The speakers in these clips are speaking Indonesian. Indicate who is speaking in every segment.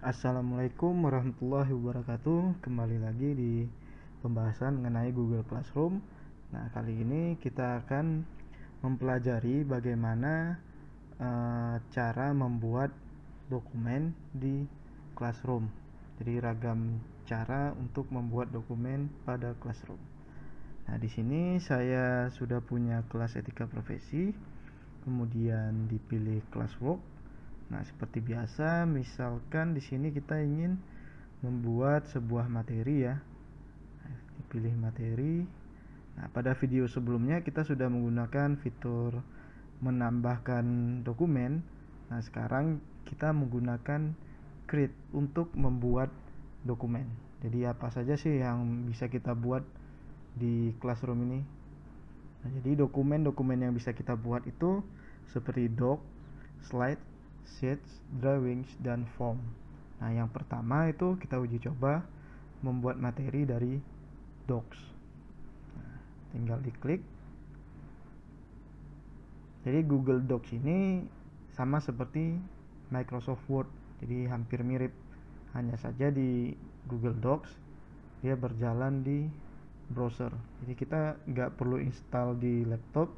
Speaker 1: Assalamualaikum warahmatullahi wabarakatuh. Kembali lagi di pembahasan mengenai Google Classroom. Nah, kali ini kita akan mempelajari bagaimana cara membuat dokumen di Classroom. Jadi ragam cara untuk membuat dokumen pada Classroom. Nah, di sini saya sudah punya kelas etika profesi, kemudian dipilih classwork. Nah, seperti biasa, misalkan di sini kita ingin membuat sebuah materi ya. Nah, dipilih materi. Nah, pada video sebelumnya kita sudah menggunakan fitur menambahkan dokumen. Nah, sekarang kita menggunakan create untuk membuat dokumen. Jadi apa saja sih yang bisa kita buat di Classroom ini? Nah, jadi dokumen-dokumen yang bisa kita buat itu seperti doc, slide, sheets, drawings, dan form. Nah, yang pertama itu kita uji coba membuat materi dari docs. Nah, tinggal diklik. Jadi Google Docs ini sama seperti Microsoft Word, jadi hampir mirip. Hanya saja di Google Docs dia berjalan di browser. Jadi kita nggak perlu install di laptop.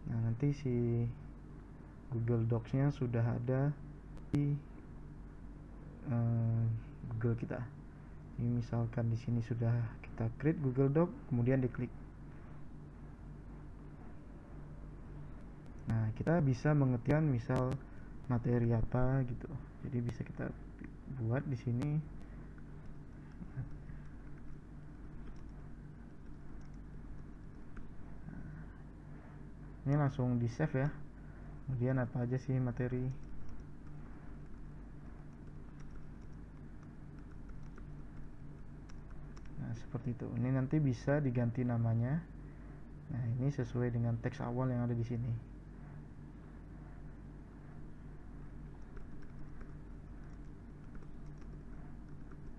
Speaker 1: Nah, nanti si Google Docs-nya sudah ada di Google kita. Ini misalkan di sini sudah kita create Google Doc, kemudian diklik. Nah, kita bisa mengetikkan misal materi apa gitu. Jadi bisa kita buat di sini. Ini langsung di save ya. Kemudian apa aja sih materi? Nah, seperti itu. Ini nanti bisa diganti namanya. Nah, ini sesuai dengan teks awal yang ada di sini.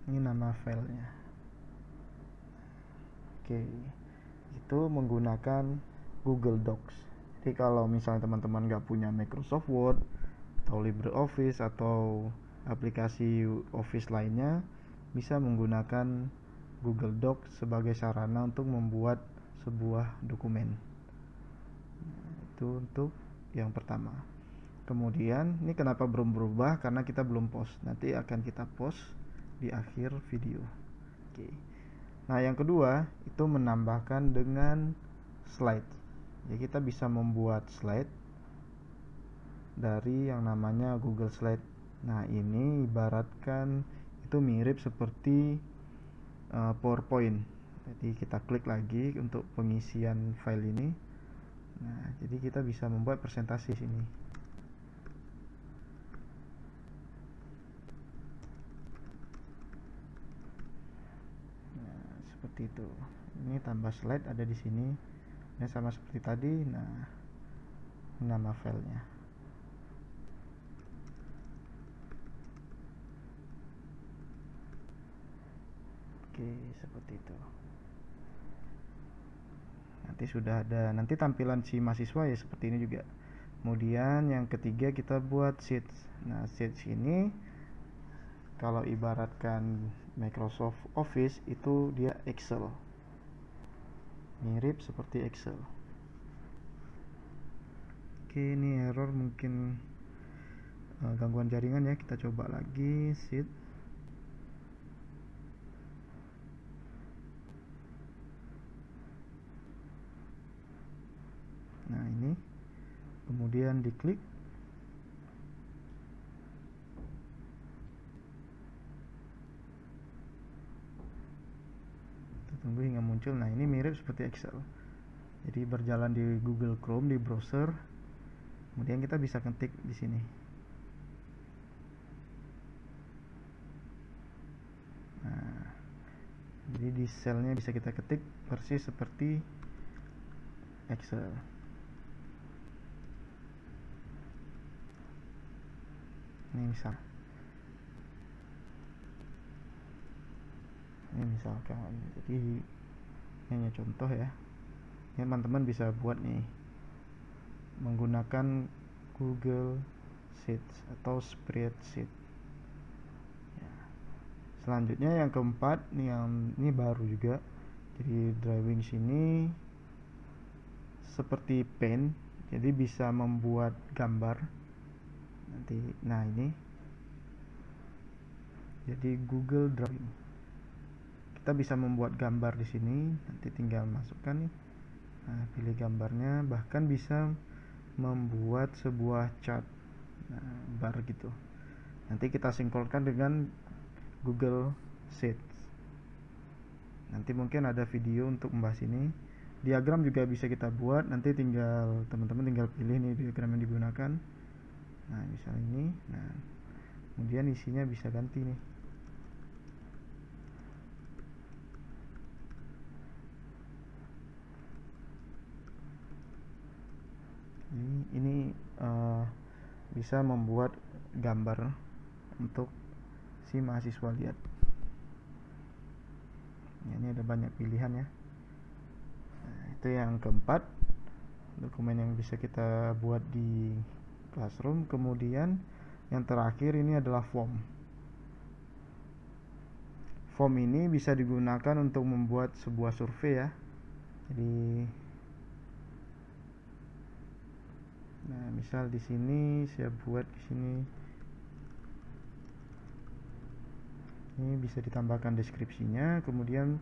Speaker 1: Ini nama filenya. Oke, itu menggunakan Google Docs. Jadi kalau misalnya teman-teman nggak punya Microsoft Word atau LibreOffice atau aplikasi Office lainnya, bisa menggunakan Google Docs sebagai sarana untuk membuat sebuah dokumen. Itu untuk yang pertama. Kemudian ini kenapa belum berubah? Karena kita belum post. Nanti akan kita post di akhir video. Oke. Nah, yang kedua itu menambahkan dengan slide. Jadi kita bisa membuat slide dari yang namanya Google Slide. Nah, ini ibaratkan itu mirip seperti PowerPoint. Jadi kita klik lagi untuk pengisian file ini. Nah, jadi kita bisa membuat presentasi sini. Nah, seperti itu. Ini tambah slide ada di sini. Ini sama seperti tadi. Nah, nama filenya. Oke, seperti itu. Nanti sudah ada, nanti tampilan si mahasiswa ya seperti ini juga. Kemudian yang ketiga kita buat sheets. Nah, sheets ini kalau ibaratkan Microsoft Office itu dia Excel. Mirip seperti Excel. Oke, ini error mungkin gangguan jaringan ya. Kita coba lagi sheet. Nah, ini kemudian diklik. Kita tunggu hingga muncul. Nah, ini mirip seperti Excel. Jadi berjalan di Google Chrome di browser. Kemudian kita bisa ketik di sini. Nah, jadi di selnya bisa kita ketik persis seperti Excel. Ini misalkan, jadi ini hanya contoh ya. Ini teman-teman bisa buat nih menggunakan Google Sheets atau Spreadsheet. Selanjutnya yang keempat, yang ini baru juga. Jadi drawing sini seperti pen, jadi bisa membuat gambar nanti. Nah ini jadi Google Drawing, kita bisa membuat gambar di sini, nanti tinggal masukkan nih. Nah, pilih gambarnya, bahkan bisa membuat sebuah chart, nah, bar gitu. Nanti kita sinkronkan dengan Google Sheets. Nanti mungkin ada video untuk membahas ini. Diagram juga bisa kita buat, nanti tinggal teman-teman tinggal pilih nih diagram yang digunakan. Nah misal ini, nah kemudian isinya bisa ganti nih. Ini bisa membuat gambar untuk si mahasiswa lihat. Ya, ini ada banyak pilihan ya. Nah, itu yang keempat, dokumen yang bisa kita buat di Classroom. Kemudian yang terakhir ini adalah form. Form ini bisa digunakan untuk membuat sebuah survei ya. Jadi nah, misal di sini saya buat di sini. Ini bisa ditambahkan deskripsinya, kemudian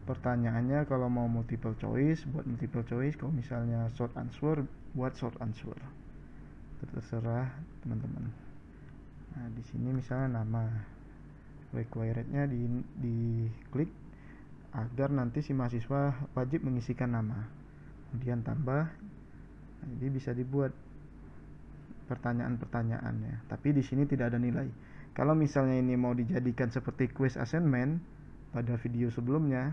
Speaker 1: pertanyaannya kalau mau multiple choice, buat multiple choice. Kalau misalnya short answer, buat short answer. Terserah teman-teman. Nah, di sini misalnya nama, requirednya di klik agar nanti si mahasiswa wajib mengisikan nama. Kemudian tambah. Nah, jadi bisa dibuat pertanyaan-pertanyaannya. Tapi di sini tidak ada nilai. Kalau misalnya ini mau dijadikan seperti quiz assignment pada video sebelumnya,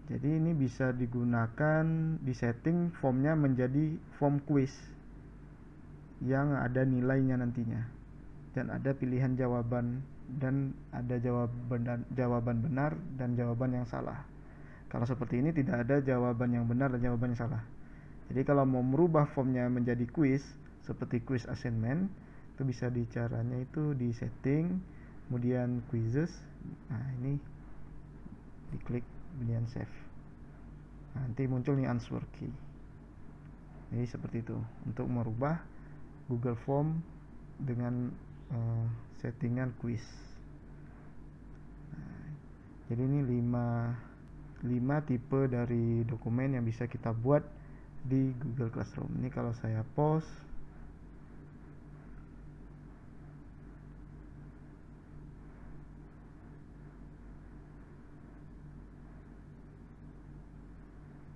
Speaker 1: jadi ini bisa digunakan di setting formnya menjadi form quiz yang ada nilainya nantinya, dan ada pilihan jawaban, dan ada jawaban benar dan jawaban yang salah. Kalau seperti ini tidak ada jawaban yang benar dan jawaban yang salah. Jadi kalau mau merubah formnya menjadi quiz seperti quiz assignment, itu bisa caranya itu di setting, kemudian quizzes. Nah ini diklik, kemudian save. Nanti muncul nih answer key. Jadi seperti itu untuk merubah Google Form dengan settingan quiz. Nah, jadi ini 5 tipe dari dokumen yang bisa kita buat di Google Classroom. Ini kalau saya post,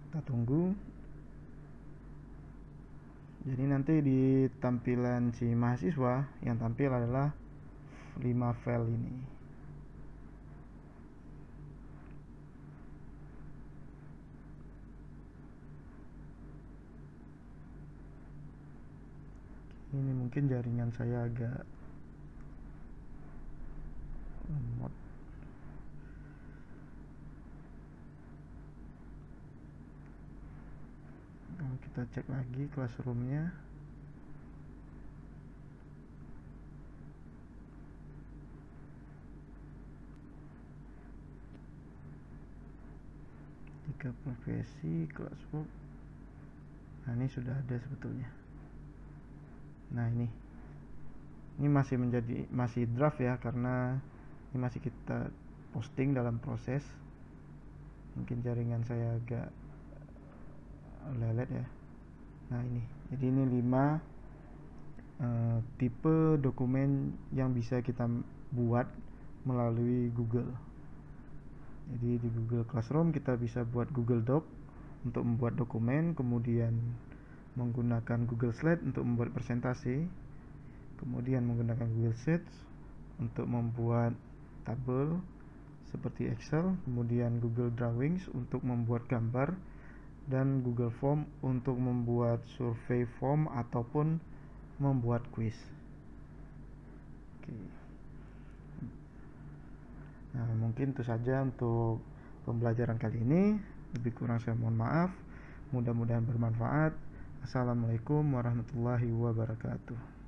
Speaker 1: kita tunggu. Jadi nanti di tampilan si mahasiswa yang tampil adalah 5 file ini. Ini mungkin jaringan saya agak lemot. Kalau kita cek lagi Classroom-nya, jika profesi Classroom, nah ini sudah ada sebetulnya. Nah ini masih draft ya, karena ini masih kita posting dalam proses. Mungkin jaringan saya agak lelet ya. Nah ini, jadi ini 5 tipe dokumen yang bisa kita buat melalui Google. Jadi di Google Classroom kita bisa buat Google Doc untuk membuat dokumen, kemudian menggunakan Google Slide untuk membuat presentasi, kemudian menggunakan Google Sheets untuk membuat tabel seperti Excel, kemudian Google Drawings untuk membuat gambar, dan Google Form untuk membuat survei form ataupun membuat quiz. Oke. Nah, mungkin itu saja untuk pembelajaran kali ini. Lebih kurang saya mohon maaf. Mudah-mudahan bermanfaat. Assalamualaikum warahmatullahi wabarakatuh.